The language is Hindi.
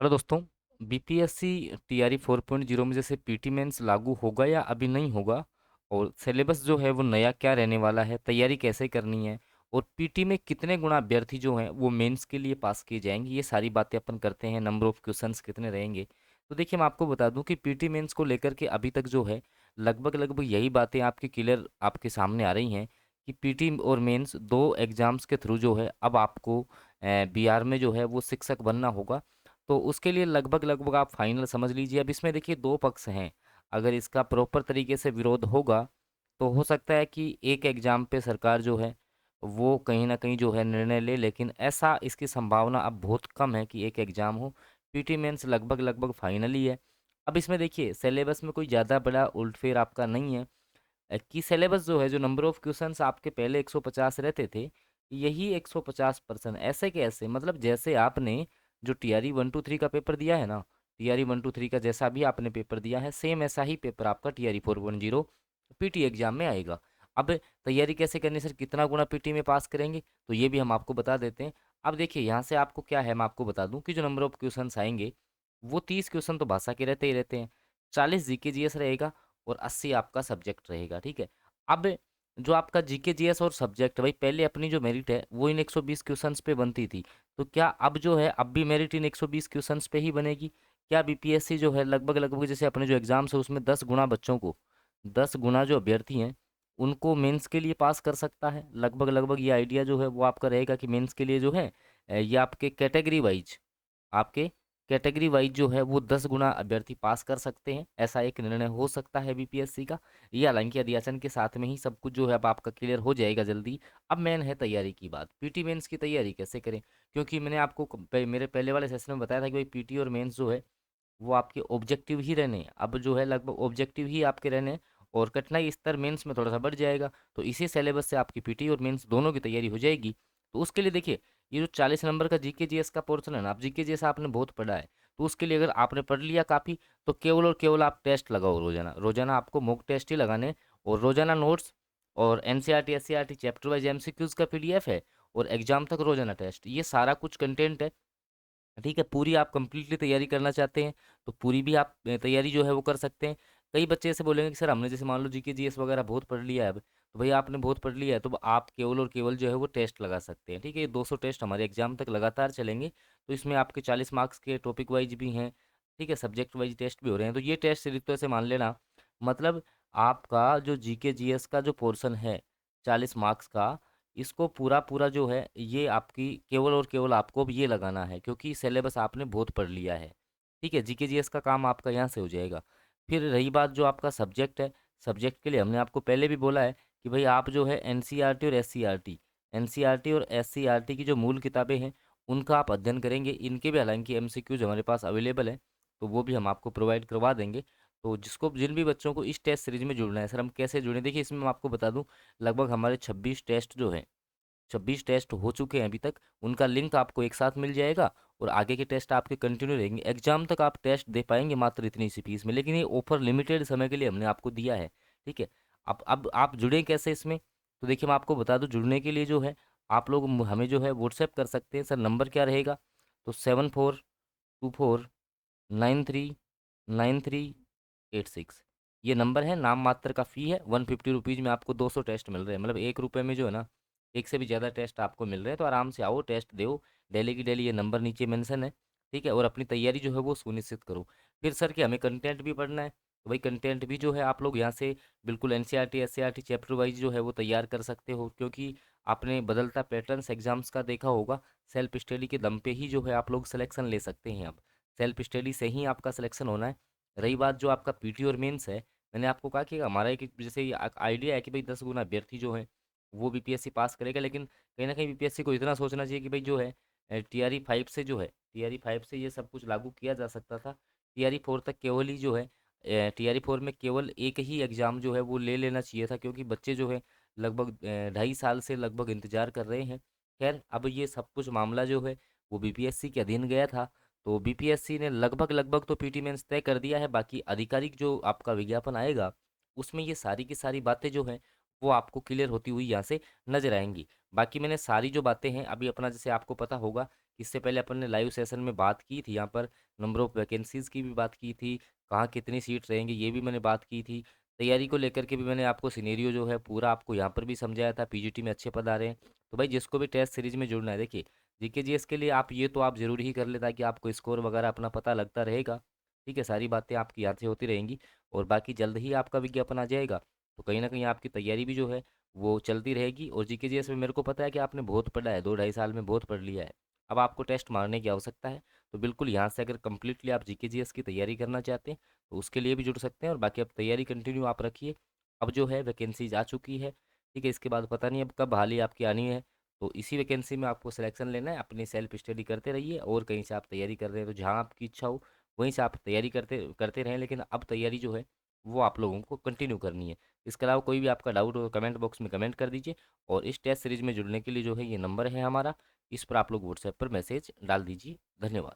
हेलो दोस्तों। बीपीएससी टीआरई 4.0 में जैसे पीटी मेंस लागू होगा या अभी नहीं होगा, और सिलेबस जो है वो नया क्या रहने वाला है, तैयारी कैसे करनी है, और पीटी में कितने गुना अभ्यर्थी जो हैं वो मेंस के लिए पास किए जाएंगे, ये सारी बातें अपन करते हैं। नंबर ऑफ क्वेश्चंस कितने रहेंगे। तो देखिए, मैं आपको बता दूं कि पीटी मेंस को लेकर के अभी तक जो है लगभग लगभग यही बातें आपकी क्लियर आपके सामने आ रही हैं कि पीटी और मेंस दो एग्जाम्स के थ्रू जो है अब आपको बिहार में जो है वो शिक्षक बनना होगा। तो उसके लिए लगभग लगभग आप फाइनल समझ लीजिए। अब इसमें देखिए दो पक्ष हैं। अगर इसका प्रॉपर तरीके से विरोध होगा तो हो सकता है कि एक एग्जाम पे सरकार जो है वो कहीं ना कहीं जो है निर्णय ले, लेकिन ऐसा इसकी संभावना अब बहुत कम है कि एक एग्जाम हो। पीटी मेंस लगभग लगभग फाइनल ही है। अब इसमें देखिए सिलेबस में कोई ज़्यादा बड़ा उल्टफेर आपका नहीं है। कि सिलेबस जो है, जो नंबर ऑफ क्वेश्चंस आपके पहले 150 रहते थे, यही 150% ऐसे के ऐसे, मतलब जैसे आपने जो टीआरई 1 2 3 का पेपर दिया है ना, टीआरई 1 2 3 का जैसा भी आपने पेपर दिया है, सेम ऐसा ही पेपर आपका टीआरई 4.0 पीटी एग्जाम में आएगा। अब तैयारी कैसे करनी सर, कितना गुना पीटी में पास करेंगे, तो ये भी हम आपको बता देते हैं। अब देखिए यहाँ से आपको क्या है, मैं आपको बता दूं कि जो नंबर ऑफ क्वेश्चंस आएंगे वो 30 क्वेश्चन तो भाषा के रहते ही रहते हैं, 40 जीके जीएस रहेगा और 80 आपका सब्जेक्ट रहेगा। ठीक है। अब जो आपका जीके जीएस और सब्जेक्ट, भाई पहले अपनी जो मेरिट है वो इन 120 क्वेश्चंस पे बनती थी, तो क्या अब जो है अब भी मेरिट इन 120 क्वेश्चंस पे ही बनेगी? क्या बीपीएससी जो है लगभग लगभग जैसे अपने जो एग्जाम्स है उसमें 10 गुना बच्चों को, 10 गुना जो अभ्यर्थी हैं उनको मेंस के लिए पास कर सकता है? लगभग लगभग ये आइडिया जो है वो आपका रहेगा कि मेंस के लिए जो है ये आपके कैटेगरी वाइज, आपके कैटेगरी वाइज जो है वो 10 गुना अभ्यर्थी पास कर सकते हैं। ऐसा एक निर्णय हो सकता है बीपीएससी का। ये हालांकि अध्यासन के साथ में ही सब कुछ जो है अब आपका क्लियर हो जाएगा जल्दी। अब मेन है तैयारी की बात, पीटी मेंस की तैयारी कैसे करें। क्योंकि मैंने आपको मेरे पहले वाले सेशन में बताया था कि भाई पीटी और मेंस जो है वो आपके ऑब्जेक्टिव ही रहने हैं। अब जो है लगभग ऑब्जेक्टिव ही आपके रहने हैं, और कठिनाई स्तर मेंस में थोड़ा सा बढ़ जाएगा। तो इसी सिलेबस से आपकी पीटी और मेंस दोनों की तैयारी हो जाएगी। तो उसके लिए देखिए, ये जो 40 नंबर का जीके जीएस का पोर्शन है ना, आप जीके जीएस आपने बहुत पढ़ा है, तो उसके लिए अगर आपने पढ़ लिया काफ़ी, तो केवल और केवल आप टेस्ट लगाओ। रोजाना रोजाना आपको मॉक टेस्ट ही लगाने, और रोजाना नोट्स, और NCERT SCERT chapter wise MCQs का पीडीएफ है, और एग्जाम तक रोजाना टेस्ट, ये सारा कुछ कंटेंट है। ठीक है। पूरी आप कंप्लीटली तैयारी करना चाहते हैं तो पूरी भी आप तैयारी जो है वो कर सकते हैं। कई बच्चे ऐसे बोलेंगे कि सर हमने जैसे मान लो जीके जीएस वगैरह बहुत पढ़ लिया है अब, तो भैया आपने बहुत पढ़ लिया है तो आप केवल और केवल जो है वो टेस्ट लगा सकते हैं। ठीक है। ये 200 टेस्ट हमारे एग्जाम तक लगातार चलेंगे, तो इसमें आपके 40 मार्क्स के टॉपिक वाइज भी हैं। ठीक है। सब्जेक्ट वाइज टेस्ट भी हो रहे हैं, तो ये टेस्ट सिर्फ तो ऐसे मान लेना, मतलब आपका जो जीके जीएस का जो पोर्शन है 40 मार्क्स का, इसको पूरा पूरा जो है ये आपकी केवल और केवल आपको भी ये लगाना है, क्योंकि सिलेबस आपने बहुत पढ़ लिया है। ठीक है। जीके जीएस का काम आपका यहाँ से हो जाएगा। फिर रही बात जो आपका सब्जेक्ट है, सब्जेक्ट के लिए हमने आपको पहले भी बोला है कि भाई आप जो है एनसीईआरटी और एससीईआरटी, एनसीईआरटी और एससीईआरटी की जो मूल किताबें हैं उनका आप अध्ययन करेंगे। इनके भी हालांकि एमसीक्यूज हमारे पास अवेलेबल है, तो वो भी हम आपको प्रोवाइड करवा देंगे। तो जिसको जिन भी बच्चों को इस टेस्ट सीरीज में जुड़ना है, सर हम कैसे जुड़े, देखिए इसमें मैं आपको बता दूं, लगभग हमारे 26 टेस्ट जो हैं, 26 टेस्ट हो चुके हैं अभी तक, उनका लिंक आपको एक साथ मिल जाएगा, और आगे के टेस्ट आपके कंटिन्यू रहेंगे। एग्जाम तक आप टेस्ट दे पाएंगे मात्र इतनी सी फीस में, लेकिन ये ऑफर लिमिटेड समय के लिए हमने आपको दिया है। ठीक है। अब आप जुड़े कैसे इसमें, तो देखिए मैं आपको बता दूं, जुड़ने के लिए जो है आप लोग हमें जो है व्हाट्सएप कर सकते हैं। सर नंबर क्या रहेगा, तो 7424939386, ये नंबर है। नाम मात्र का फ़ी है 150 रुपीज़ में आपको 200 टेस्ट मिल रहे हैं, मतलब 1 रुपये में जो है ना एक से भी ज़्यादा टेस्ट आपको मिल रहे हैं। तो आराम से आओ, टेस्ट दो डेली की डेली, ये नंबर नीचे मेंशन है। ठीक है। और अपनी तैयारी जो है वो सुनिश्चित करो। फिर सर कि हमें कंटेंट भी पढ़ना है, तो भाई कंटेंट भी जो है आप लोग यहाँ से बिल्कुल एनसीईआरटी एससीईआरटी चैप्टर वाइज जो है वो तैयार कर सकते हो, क्योंकि आपने बदलता पैटर्न्स एग्जाम्स का देखा होगा। सेल्फ स्टडी के दम पे ही जो है आप लोग सिलेक्शन ले सकते हैं। अब सेल्फ स्टडी से ही आपका सिलेक्शन होना है। रही बात जो आपका पीटी और मेंस है, मैंने आपको कहा कि हमारा एक जैसे आइडिया है कि भाई 10 गुना अभ्यर्थी जो है वो बीपीएससी पास करेगा, लेकिन कहीं ना कहीं बीपीएससी को इतना सोचना चाहिए कि भाई जो है टीआरई 5 से जो है, टीआरई 5 से ये सब कुछ लागू किया जा सकता था। टीआरई 4 तक केवल ही जो है, टीआरई 4 में केवल एक ही एग्ज़ाम जो है वो ले लेना चाहिए था, क्योंकि बच्चे जो है लगभग 2.5 साल से लगभग इंतजार कर रहे हैं। खैर अब ये सब कुछ मामला जो है वो बीपीएससी के अधीन गया था, तो बीपीएससी ने लगभग लगभग तो पीटी मेंस तय कर दिया है। बाकी आधिकारिक जो आपका विज्ञापन आएगा उसमें ये सारी की सारी बातें जो हैं वो आपको क्लियर होती हुई यहाँ से नजर आएंगी। बाकी मैंने सारी जो बातें हैं अभी अपना, जैसे आपको पता होगा इससे पहले अपन ने लाइव सेशन में बात की थी, यहाँ पर नंबर ऑफ़ वैकेंसीज़ की भी बात की थी, कहाँ कितनी सीट रहेंगी ये भी मैंने बात की थी। तैयारी को लेकर के भी मैंने आपको सिनेरियो जो है पूरा आपको यहाँ पर भी समझाया था, पीजीटी में अच्छे पद आ रहे हैं। तो भाई जिसको भी टेस्ट सीरीज में जुड़ना है, देखिए जीके जीएस के लिए आप ये तो आप ज़रूर ही कर ले, ताकि आपको स्कोर वगैरह अपना पता लगता रहेगा। ठीक है, सारी बातें आपकी याद से होती रहेंगी। और बाकी जल्द ही आपका विज्ञापन आ जाएगा, तो कहीं ना कहीं आपकी तैयारी भी जो है वो चलती रहेगी। और जीके जीएस में मेरे को पता है कि आपने बहुत पढ़ा है, 2 ढाई साल में बहुत पढ़ लिया है। अब आपको टेस्ट मारने की आवश्यकता है। तो बिल्कुल यहाँ से अगर कंप्लीटली आप जीके जीएस की तैयारी करना चाहते हैं तो उसके लिए भी जुड़ सकते हैं। और बाकी अब तैयारी कंटिन्यू आप रखिए। अब जो है वैकेंसीज आ चुकी है, ठीक है, इसके बाद पता नहीं अब कब बहाली आपकी आनी है। तो इसी वैकेंसी में आपको सिलेक्शन लेना है, अपनी सेल्फ स्टडी करते रहिए। और कहीं से आप तैयारी कर रहे हैं तो जहाँ आपकी इच्छा हो वहीं से आप तैयारी करते करते रहें, लेकिन अब तैयारी जो है वो आप लोगों को कंटिन्यू करनी है। इसके अलावा कोई भी आपका डाउट हो कमेंट बॉक्स में कमेंट कर दीजिए। और इस टेस्ट सीरीज में जुड़ने के लिए जो है ये नंबर है हमारा, इस पर आप लोग व्हाट्सएप पर मैसेज डाल दीजिए। धन्यवाद।